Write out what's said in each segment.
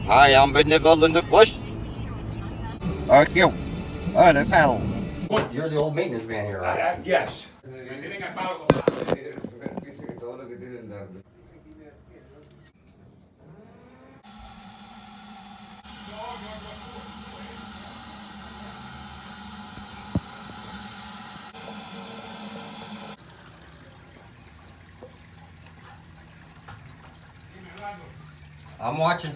I am benevolent in the flesh. You. The panel. You're the old maintenance man here, right? Yes. I'm watching.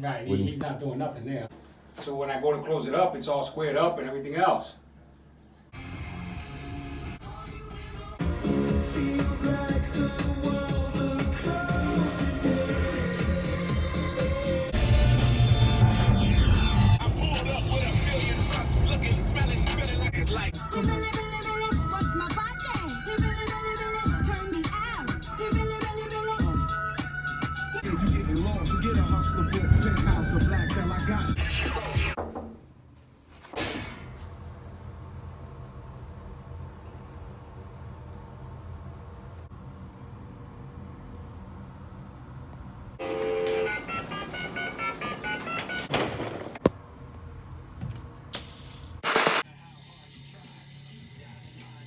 Right, he's not doing nothing there. So when I go to close it up, it's all squared up and everything else.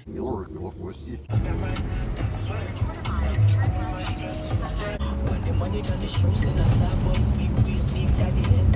You're off with you. When the money done the shows in the star boy, we speak daddy and